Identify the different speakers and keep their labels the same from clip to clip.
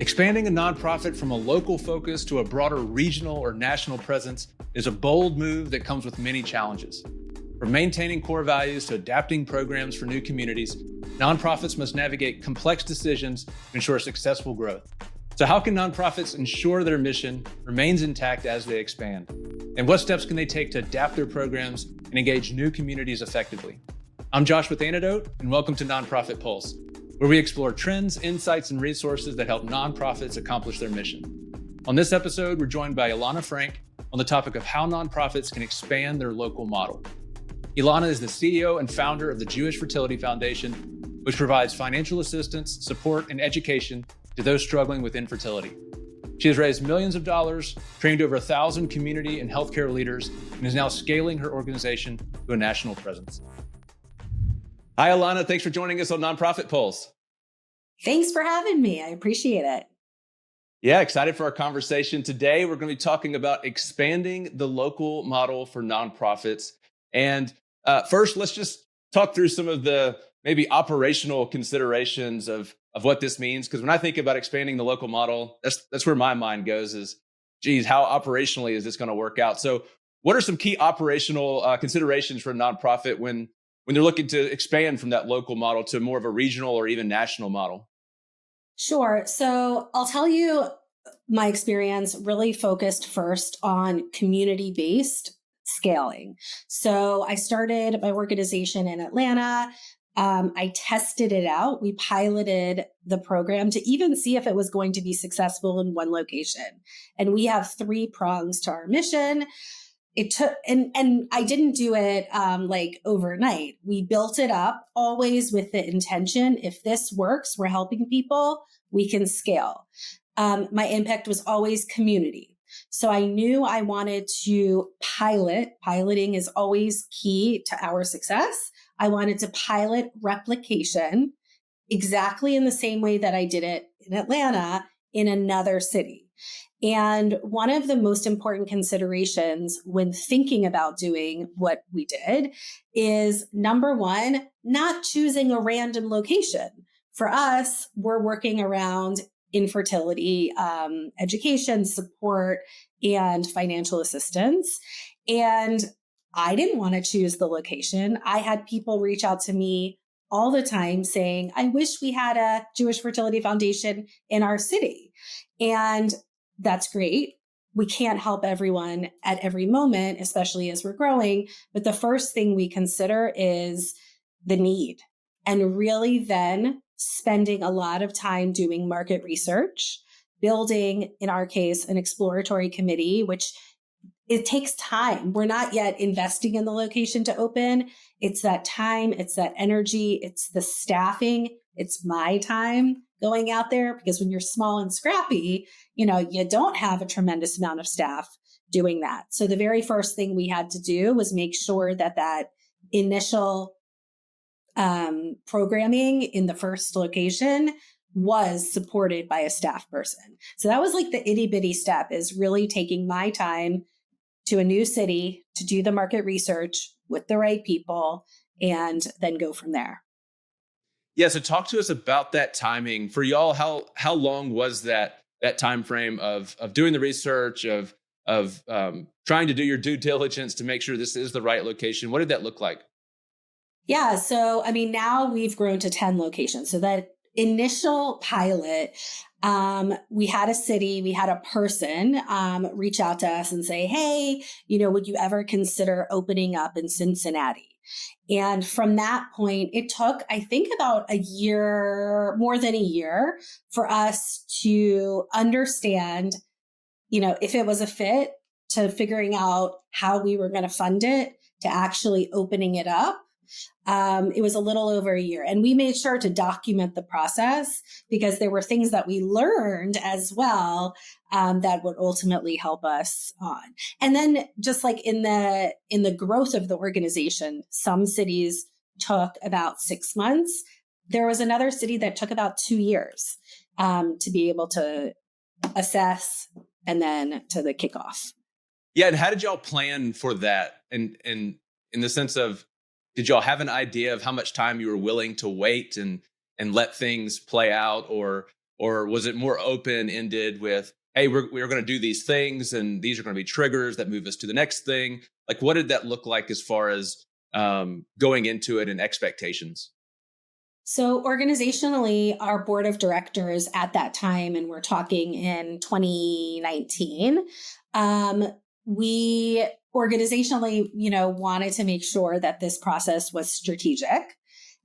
Speaker 1: Expanding a nonprofit from a local focus to a broader regional or national presence is a bold move that comes with many challenges. From maintaining core values to adapting programs for new communities, nonprofits must navigate complex decisions to ensure successful growth. So how can nonprofits ensure their mission remains intact as they expand? And what steps can they take to adapt their programs and engage new communities effectively? I'm Josh with Antidote, and welcome to Nonprofit Pulse, where we explore trends, insights, and resources that help nonprofits accomplish their mission. On this episode, we're joined by Elana Frank on the topic of how nonprofits can expand their local model. Elana is the CEO and founder of the Jewish Fertility Foundation, which provides financial assistance, support, and education to those struggling with infertility. She has raised millions of dollars, trained over 1,000 community and healthcare leaders, and is now scaling her organization to a national presence. Hi, Elana. Thanks for joining us on Nonprofit Pulse.
Speaker 2: Thanks for having me. I appreciate it.
Speaker 1: Yeah, excited for our conversation today. We're going to be talking about expanding the local model for nonprofits. And first, let's just talk through some of the maybe operational considerations of what this means. Because when I think about expanding the local model, that's where my mind goes is, geez, how operationally is this going to work out? So what are some key operational considerations for a nonprofit when they're looking to expand from that local model to more of a regional or even national model?
Speaker 2: Sure. So I'll tell you my experience really focused first on community-based scaling. So I started my organization in Atlanta. I tested it out. We piloted the program to even see if it was going to be successful in one location. And we have 3 prongs to our mission. It took, and I didn't do it like overnight. We built it up always with the intention, if this works, we're helping people, we can scale. My impact was always community. So I knew I wanted to pilot. Piloting is always key to our success. I wanted to pilot replication exactly in the same way that I did it in Atlanta in another city. And one of the most important considerations when thinking about doing what we did is, number one, not choosing a random location. For us, we're working around infertility, education, support, and financial assistance. And I didn't want to choose the location. I had people reach out to me all the time saying, I wish we had a Jewish Fertility Foundation in our city. And that's great. We can't help everyone at every moment, especially as we're growing. But the first thing we consider is the need, and really then spending a lot of time doing market research, building, in our case, an exploratory committee, which it takes time. We're not yet investing in the location to open. It's that time, it's that energy, it's the staffing, it's my time going out there, because when you're small and scrappy, you don't have a tremendous amount of staff doing that. So the very first thing we had to do was make sure that initial programming in the first location was supported by a staff person. So that was like the itty bitty step, is really taking my time to a new city to do the market research with the right people and then go from there.
Speaker 1: Yeah, so talk to us about that timing for y'all. How long was that time frame of doing the research, of trying to do your due diligence to make sure this is the right location? What did that look like?
Speaker 2: Yeah, so now we've grown to 10 locations. So that initial pilot, we had a city, we had a person reach out to us and say, hey, would you ever consider opening up in Cincinnati? And from that point, it took, I think, about a year, more than a year, for us to understand, if it was a fit, to figuring out how we were going to fund it, to actually opening it up. It was a little over a year, and we made sure to document the process because there were things that we learned as well that would ultimately help us on. And then just like in the growth of the organization, some cities took about 6 months. There was another city that took about 2 years to be able to assess and then to the kickoff.
Speaker 1: Yeah, and how did y'all plan for that? And in the sense of, did y'all have an idea of how much time you were willing to wait and let things play out, or Or was it more open-ended with, hey, we're going to do these things and these are going to be triggers that move us to the next thing? Like, what did that look like as far as going into it and expectations?
Speaker 2: So, organizationally, our board of directors at that time, and we're talking in 2019, we organizationally, wanted to make sure that this process was strategic.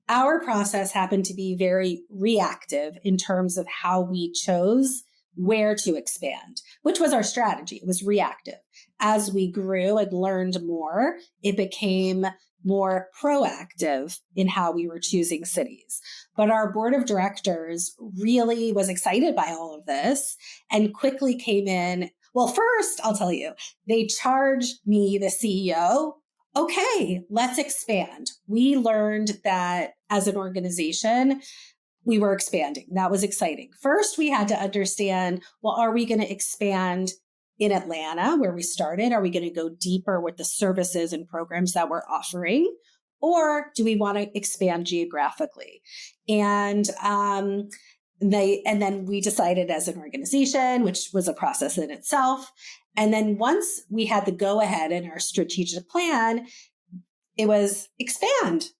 Speaker 2: Our process happened to be very reactive in terms of how we chose where to expand, which was our strategy. It was reactive. As we grew and learned more, it became more proactive in how we were choosing cities. But our board of directors really was excited by all of this and quickly came in. Well, first, I'll tell you, they charged me, the CEO, okay, let's expand. We learned that as an organization, we were expanding. That was exciting. First, we had to understand, well, are we going to expand in Atlanta, where we started? Are we going to go deeper with the services and programs that we're offering? Or do we want to expand geographically? And then we decided as an organization, which was a process in itself. And then once we had the go ahead in our strategic plan, it was expand.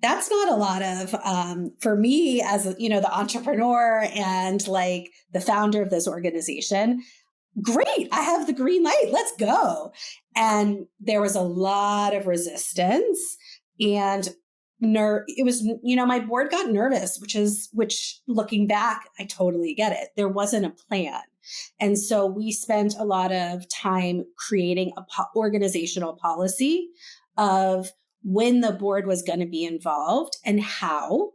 Speaker 2: That's not a lot of, for me as the entrepreneur and like the founder of this organization. Great, I have the green light. Let's go. And there was a lot of resistance, and it was, my board got nervous, which looking back, I totally get it. There wasn't a plan. And so we spent a lot of time creating a organizational policy of when the board was going to be involved and how.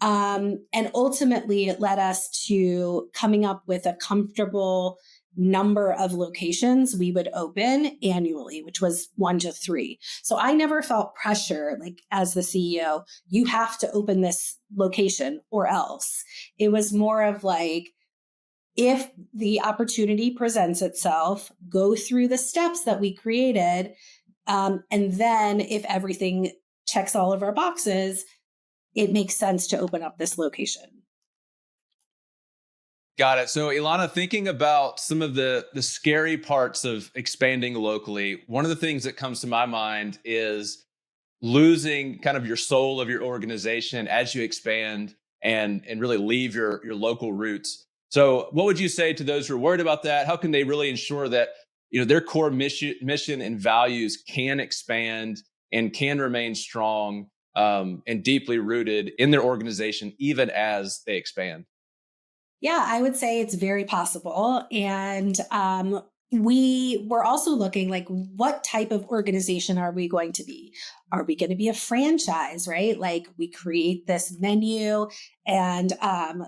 Speaker 2: And ultimately, it led us to coming up with a comfortable number of locations we would open annually, which was 1 to 3. So I never felt pressure, like as the CEO, you have to open this location or else. It was more of like, if the opportunity presents itself, go through the steps that we created. And then if everything checks all of our boxes, it makes sense to open up this location.
Speaker 1: Got it. So, Elana, thinking about some of the scary parts of expanding locally, one of the things that comes to my mind is losing kind of your soul of your organization as you expand and really leave your local roots. So, what would you say to those who are worried about that? How can they really ensure that their core mission and values can expand and can remain strong and deeply rooted in their organization, even as they expand?
Speaker 2: Yeah, I would say it's very possible. And we were also looking like, what type of organization are we going to be? Are we going to be a franchise, right? Like we create this menu and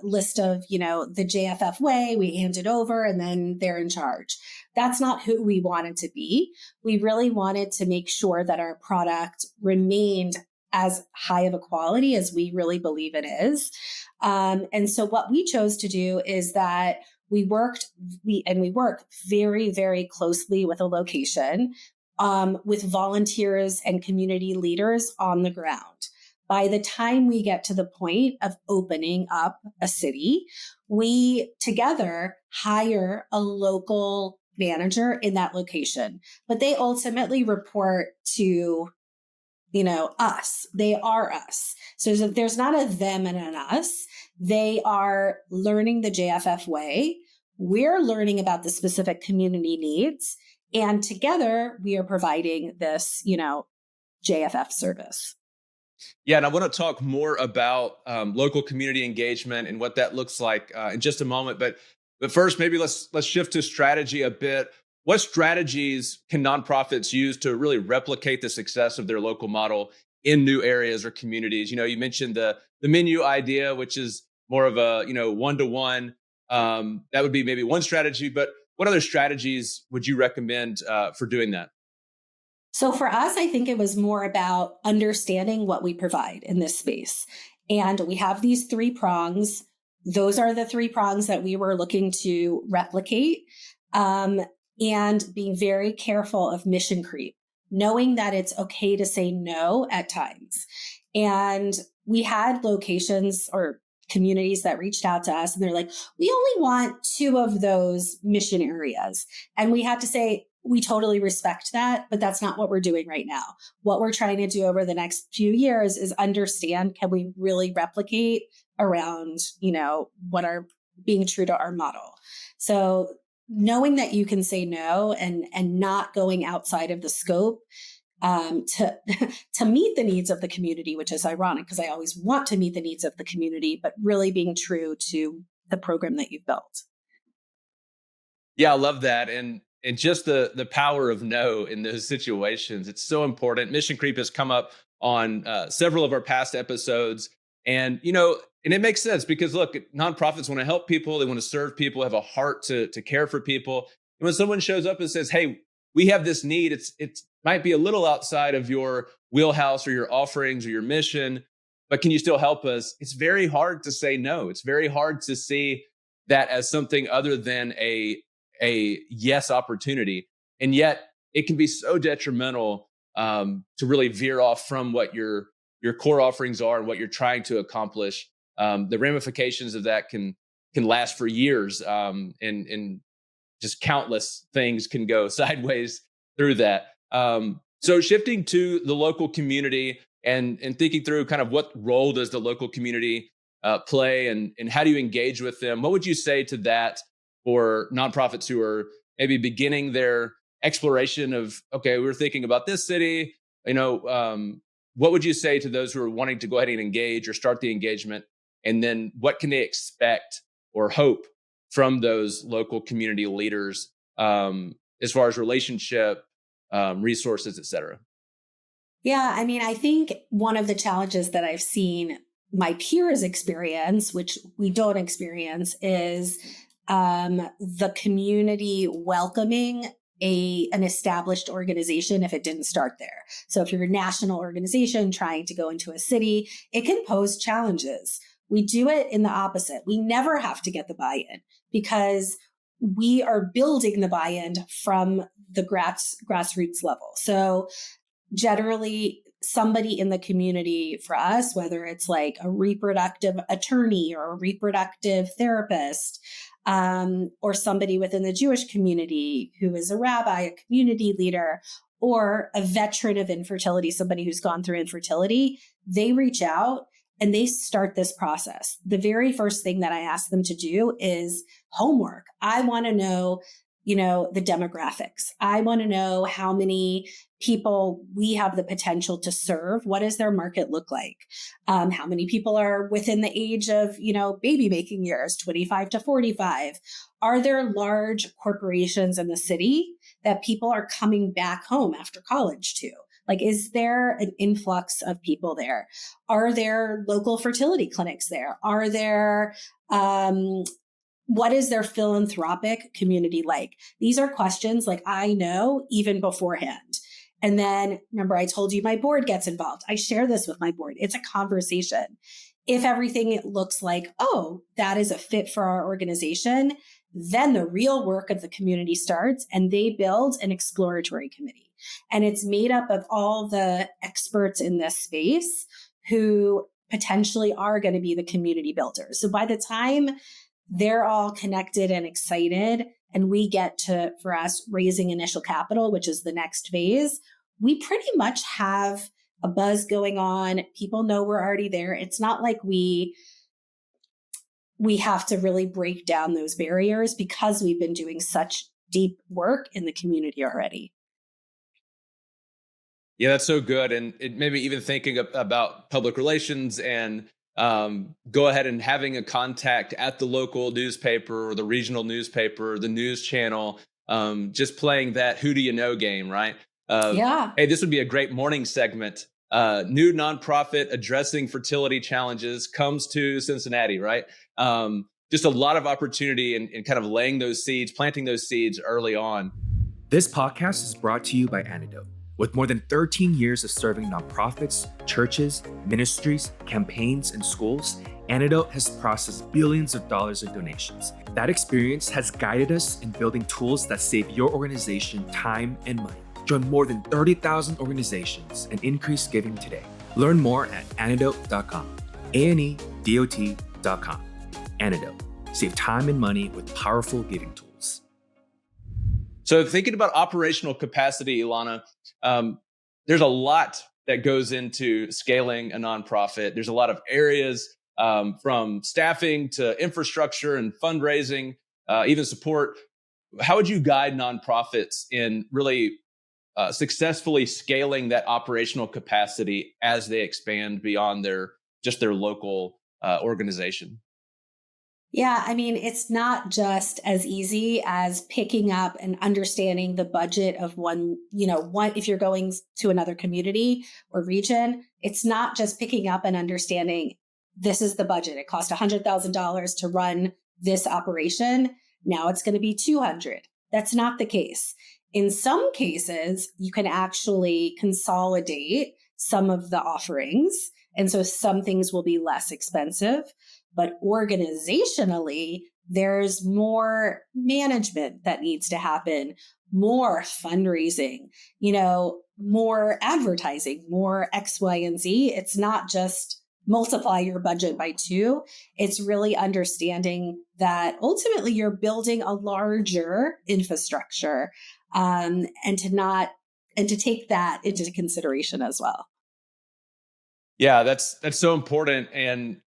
Speaker 2: list of, the JFF way, we hand it over and then they're in charge. That's not who we wanted to be. We really wanted to make sure that our product remained as high of a quality as we really believe it is. And so what we chose to do is that we work very, very closely with a location, with volunteers and community leaders on the ground. By the time we get to the point of opening up a city, we together hire a local manager in that location, but they ultimately report to us. They are us. So there's not a them and an us. They are learning the JFF way. We're learning about the specific community needs. And together we are providing this, JFF service.
Speaker 1: Yeah, and I want to talk more about local community engagement and what that looks like in just a moment. But first, maybe let's shift to strategy a bit. What strategies can nonprofits use to really replicate the success of their local model in new areas or communities? You mentioned the menu idea, which is more of a one-to-one. That would be maybe one strategy. But what other strategies would you recommend for doing that?
Speaker 2: So for us, I think it was more about understanding what we provide in this space. And we have these 3 prongs. Those are the 3 prongs that we were looking to replicate. And being very careful of mission creep, knowing that it's okay to say no at times. And we had locations or communities that reached out to us and they're like, we only want 2 of those mission areas. And we had to say, we totally respect that, but that's not what we're doing right now. What we're trying to do over the next few years is understand, can we really replicate around, what are being true to our model? So knowing that you can say no and not going outside of the scope to meet the needs of the community, which is ironic because I always want to meet the needs of the community, but really being true to the program that you've built.
Speaker 1: Yeah, I love that. And just the power of no in those situations. It's so important. Mission creep has come up on several of our past episodes. And, and it makes sense because look, nonprofits want to help people. They want to serve people, have a heart to care for people. And when someone shows up and says, hey, we have this need, it might be a little outside of your wheelhouse or your offerings or your mission, but can you still help us? It's very hard to say no. It's very hard to see that as something other than a yes opportunity. And yet it can be so detrimental to really veer off from what your core offerings are and what you're trying to accomplish. The ramifications of that can last for years, and just countless things can go sideways through that. So shifting to the local community and thinking through kind of what role does the local community play and how do you engage with them? What would you say to that for nonprofits who are maybe beginning their exploration of, okay, we're thinking about this city, what would you say to those who are wanting to go ahead and engage or start the engagement? And then what can they expect or hope from those local community leaders as far as relationship, resources, et cetera?
Speaker 2: Yeah, I think one of the challenges that I've seen my peers experience, which we don't experience, is the community welcoming an established organization if it didn't start there. So if you're a national organization trying to go into a city, it can pose challenges. We do it in the opposite. We never have to get the buy-in because we are building the buy-in from the grassroots level. So generally, somebody in the community for us, whether it's like a reproductive attorney or a reproductive therapist, or somebody within the Jewish community who is a rabbi, a community leader, or a veteran of infertility, somebody who's gone through infertility, they reach out and they start this process. The very first thing that I ask them to do is homework. I want to know, the demographics. I want to know how many people we have the potential to serve. What does their market look like? How many people are within the age of, baby making years, 25 to 45? Are there large corporations in the city that people are coming back home after college to? Like, is there an influx of people there? Are there local fertility clinics there? Are there, what is their philanthropic community like? These are questions like I know even beforehand. And then remember, I told you my board gets involved. I share this with my board. It's a conversation. If everything looks like, oh, that is a fit for our organization, then the real work of the community starts and they build an exploratory committee. And it's made up of all the experts in this space who potentially are going to be the community builders. So by the time they're all connected and excited, and we get to, for us, raising initial capital, which is the next phase, we pretty much have a buzz going on. People know we're already there. It's not like we have to really break down those barriers because we've been doing such deep work in the community already.
Speaker 1: Yeah, that's so good. And it maybe even thinking about public relations and go ahead and having a contact at the local newspaper or the regional newspaper, the news channel, just playing that who do you know game, right?
Speaker 2: Yeah.
Speaker 1: Hey, this would be a great morning segment. New nonprofit addressing fertility challenges comes to Cincinnati, right? Just a lot of opportunity in kind of laying those seeds, planting those seeds early on.
Speaker 3: This podcast is brought to you by Antidote. With more than 13 years of serving nonprofits, churches, ministries, campaigns, and schools, Antidote has processed billions of dollars in donations. That experience has guided us in building tools that save your organization time and money. Join more than 30,000 organizations and increase giving today. Learn more at antidote.com. ANEDOT.com. Antidote.com. Antidote. Save time and money with powerful giving tools.
Speaker 1: So thinking about operational capacity, Elana, there's a lot that goes into scaling a nonprofit. There's a lot of areas from staffing to infrastructure and fundraising, even support. How would you guide nonprofits in really successfully scaling that operational capacity as they expand beyond their local organization?
Speaker 2: Yeah, I mean, it's not just as easy as picking up and understanding the budget of one, if you're going to another community or region, it's not just picking up and understanding this is the budget. It cost $100,000 to run this operation. Now it's going to be 200. That's not the case. In some cases, you can actually consolidate some of the offerings. And so some things will be less expensive. But organizationally, there's more management that needs to happen, more fundraising, more advertising, more X, Y, and Z. It's not just multiply your budget by 2. It's really understanding that ultimately you're building a larger infrastructure, and to take that into consideration as well.
Speaker 1: Yeah, that's so important. And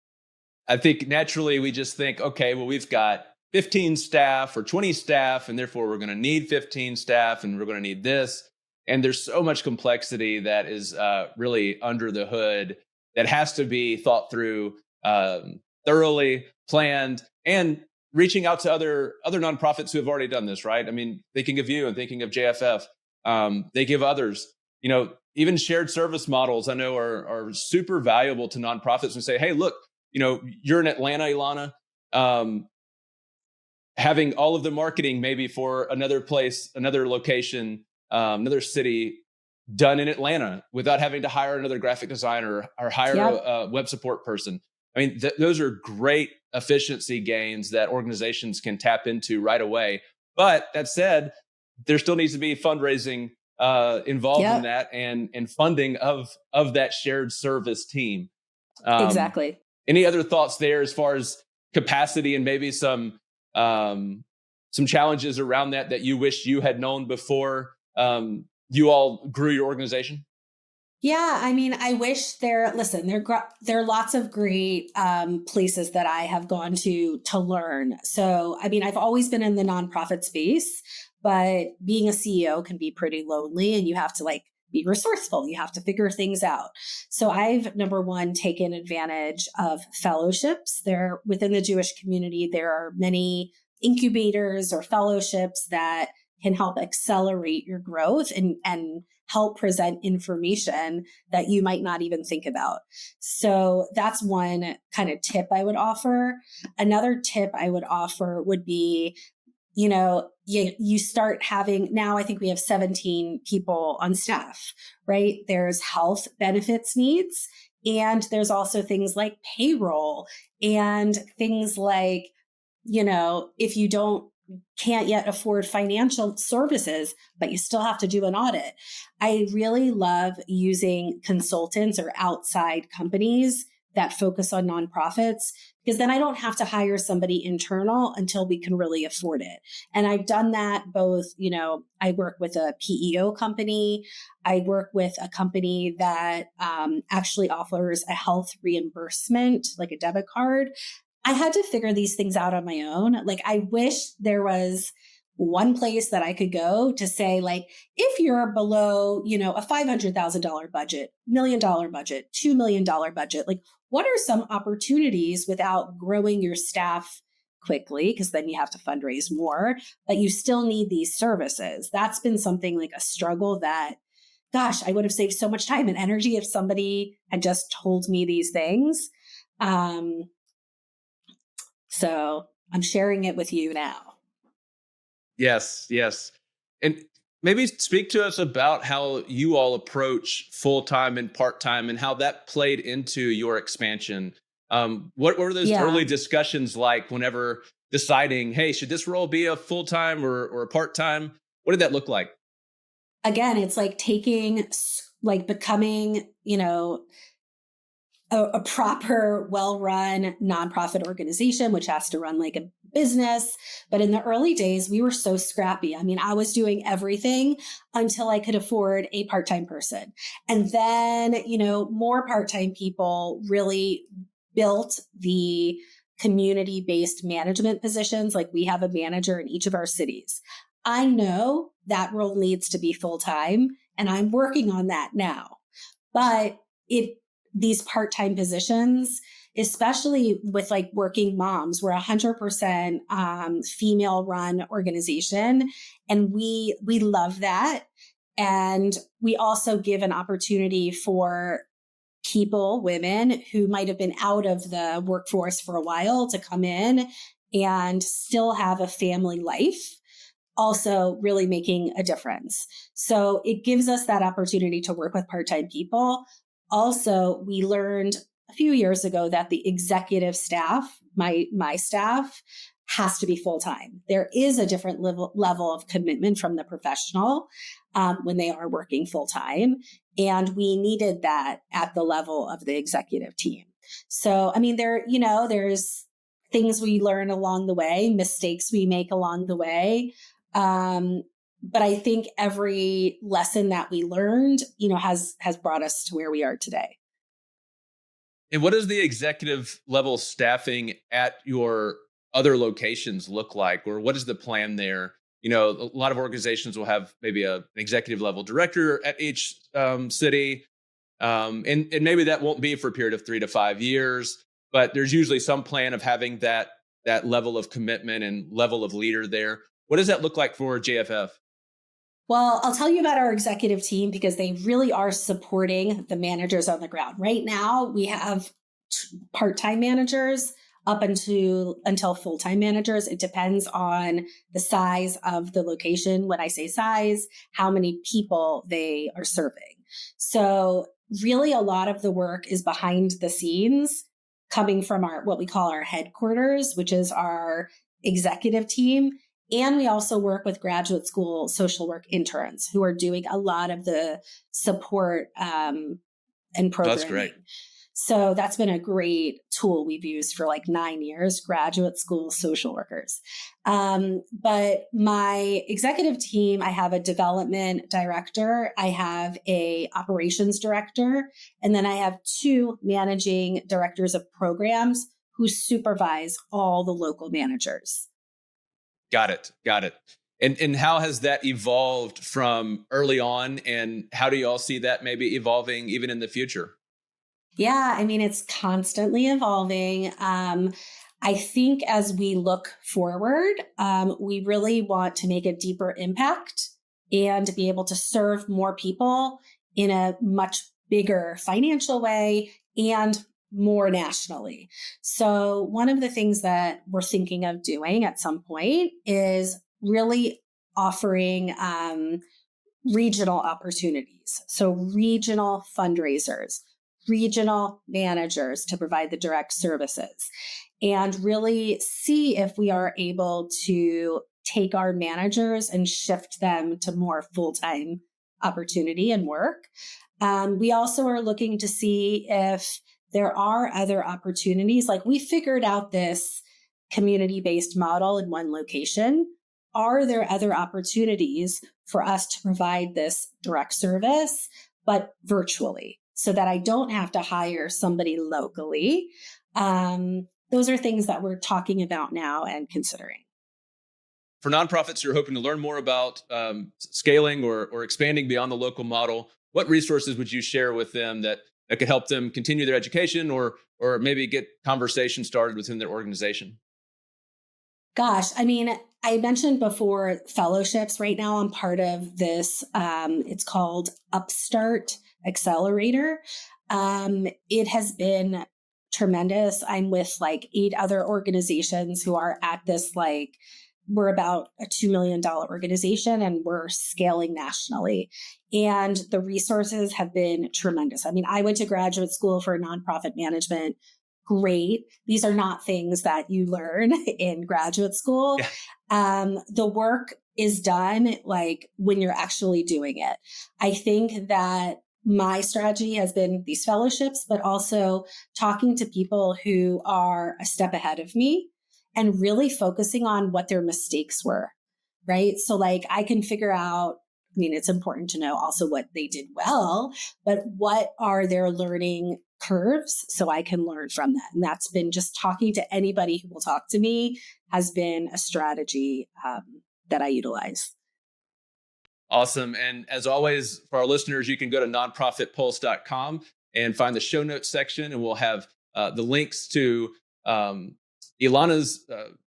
Speaker 1: I think naturally we just think, okay, well, we've got 15 staff or 20 staff, and therefore we're going to need 15 staff and we're going to need this. And there's so much complexity that is really under the hood that has to be thought through, thoroughly planned, and reaching out to other nonprofits who have already done this, right? I mean, thinking of you and thinking of JFF, they give others, even shared service models I know are super valuable to nonprofits and say, hey, look, you're in Atlanta, Elana, having all of the marketing maybe for another place, another location, another city done in Atlanta without having to hire another graphic designer or hire a web support person. I mean, those are great efficiency gains that organizations can tap into right away. But that said, there still needs to be fundraising involved in that and funding of that shared service team.
Speaker 2: Exactly.
Speaker 1: Any other thoughts there as far as capacity and maybe some challenges around that you wish you had known before you all grew your organization?
Speaker 2: Yeah, I mean, I wish there are lots of great places that I have gone to learn. So, I mean, I've always been in the nonprofit space, but being a CEO can be pretty lonely, and you have to be resourceful. You have to figure things out. So I've, number one, taken advantage of fellowships. There within the Jewish community, there are many incubators or fellowships that can help accelerate your growth and help present information that you might not even think about. So that's one kind of tip I would offer. Another tip I would offer would be, you start having, now I think we have 17 people on staff, right? There's health benefits needs, and there's also things like payroll and things like, if you can't yet afford financial services, but you still have to do an audit. I really love using consultants or outside companies that focus on nonprofits, because then I don't have to hire somebody internal until we can really afford it. And I've done that both, I work with a PEO company. I work with a company that actually offers a health reimbursement, like a debit card. I had to figure these things out on my own. I wish there was one place that I could go to say, if you're below, a $500,000 budget, $1 million budget, $2 million budget, what are some opportunities without growing your staff quickly? Because then you have to fundraise more, but you still need these services. That's been something a struggle that, gosh, I would have saved so much time and energy if somebody had just told me these things. So I'm sharing it with you now.
Speaker 1: Yes. And maybe speak to us about how you all approach full-time and part-time and how that played into your expansion. What were those early discussions like whenever deciding, hey, should this role be a full-time or a part-time? What did that look like?
Speaker 2: Again, it's becoming, a proper, well-run nonprofit organization, which has to run like a business. But in the early days, we were so scrappy. I mean, I was doing everything until I could afford a part-time person. And then, more part-time people really built the community-based management positions. Like we have a manager in each of our cities. I know that role needs to be full-time, and I'm working on that now. But these part-time positions, especially with like working moms, we're 100% female run organization. And we love that. And we also give an opportunity for women who might have been out of the workforce for a while to come in and still have a family life, also really making a difference. So it gives us that opportunity to work with part-time people. Also, we learned a few years ago that the executive staff, my staff, has to be full-time. There is a different level of commitment from the professional when they are working full-time. And we needed that at the level of the executive team. So, I mean, there's things we learn along the way, mistakes we make along the way. But I think every lesson that we learned, has brought us to where we are today.
Speaker 1: And what does the executive level staffing at your other locations look like? Or what is the plan there? A lot of organizations will have maybe an executive level director at each city. And maybe that won't be for a period of 3 to 5 years, but there's usually some plan of having that level of commitment and level of leader there. What does that look like for JFF?
Speaker 2: Well, I'll tell you about our executive team because they really are supporting the managers on the ground. Right now, we have part-time managers up until full-time managers. It depends on the size of the location. When I say size, how many people they are serving. So really a lot of the work is behind the scenes coming from what we call our headquarters, which is our executive team. And we also work with graduate school social work interns who are doing a lot of the support and programming.
Speaker 1: That's great.
Speaker 2: So that's been a great tool we've used for like 9 years, graduate school social workers. But my executive team, I have a development director, I have a operations director, and then I have 2 managing directors of programs who supervise all the local managers.
Speaker 1: Got it. And how has that evolved from early on? And how do you all see that maybe evolving even in the future?
Speaker 2: Yeah, I mean, it's constantly evolving. I think as we look forward, we really want to make a deeper impact and to be able to serve more people in a much bigger financial way and more nationally. So one of the things that we're thinking of doing at some point is really offering regional opportunities. So regional fundraisers, regional managers to provide the direct services, and really see if we are able to take our managers and shift them to more full-time opportunity and work. We also are looking to see if there are other opportunities. Like we figured out this community-based model in one location. Are there other opportunities for us to provide this direct service, but virtually, so that I don't have to hire somebody locally? Those are things that we're talking about now and considering.
Speaker 1: For nonprofits who are hoping to learn more about scaling or expanding beyond the local model, what resources would you share with them that could help them continue their education or maybe get conversation started within their organization?
Speaker 2: Gosh, I mean, I mentioned before fellowships. Right now, I'm part of this. It's called Upstart Accelerator. It has been tremendous. I'm with like 8 other organizations who are at this, like, we're about a $2 million organization and we're scaling nationally. And the resources have been tremendous. I mean, I went to graduate school for nonprofit management. Great. These are not things that you learn in graduate school. Yeah. The work is done like when you're actually doing it. I think that my strategy has been these fellowships, but also talking to people who are a step ahead of me and really focusing on what their mistakes were, right? So like I can figure out, I mean, it's important to know also what they did well, but what are their learning curves so I can learn from that. And that's been just talking to anybody who will talk to me has been a strategy that I utilize.
Speaker 1: Awesome. And as always, for our listeners, you can go to nonprofitpulse.com and find the show notes section, and we'll have the links to Elana's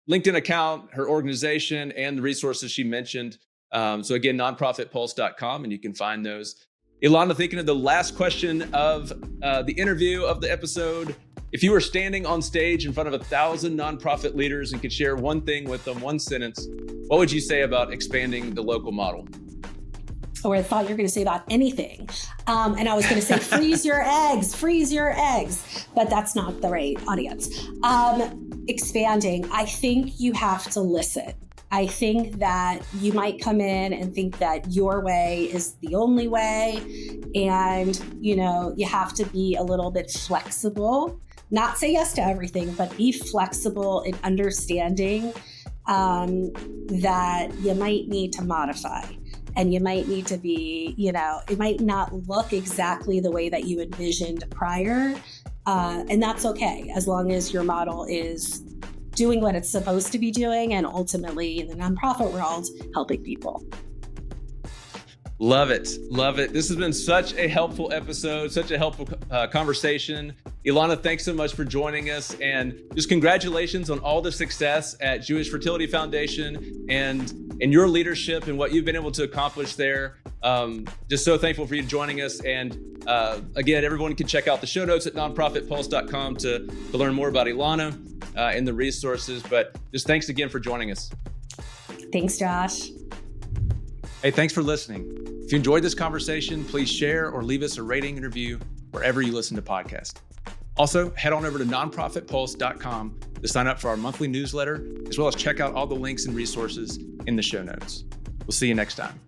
Speaker 1: LinkedIn account, her organization, and the resources she mentioned. So again, nonprofitpulse.com, and you can find those. Elana, thinking of the last question of the interview of the episode, if you were standing on stage in front of 1,000 nonprofit leaders and could share one thing with them, one sentence, what would you say about expanding the local model?
Speaker 2: Or I thought you were going to say about anything. And I was going to say, freeze your eggs, but that's not the right audience. Expanding, I think you have to listen. I think that you might come in and think that your way is the only way. And, you have to be a little bit flexible, not say yes to everything, but be flexible in understanding that you might need to modify. And you might need to be, it might not look exactly the way that you envisioned prior. And that's okay, as long as your model is doing what it's supposed to be doing and ultimately in the nonprofit world, helping people.
Speaker 1: Love it. Love it. This has been such a helpful episode, such a helpful conversation. Elana, thanks so much for joining us, and just congratulations on all the success at Jewish Fertility Foundation and your leadership and what you've been able to accomplish there. Just so thankful for you joining us. And again, everyone can check out the show notes at nonprofitpulse.com to learn more about Elana and the resources. But just thanks again for joining us.
Speaker 2: Thanks, Josh.
Speaker 1: Hey, thanks for listening. If you enjoyed this conversation, please share or leave us a rating and review wherever you listen to podcasts. Also, head on over to nonprofitpulse.com to sign up for our monthly newsletter, as well as check out all the links and resources in the show notes. We'll see you next time.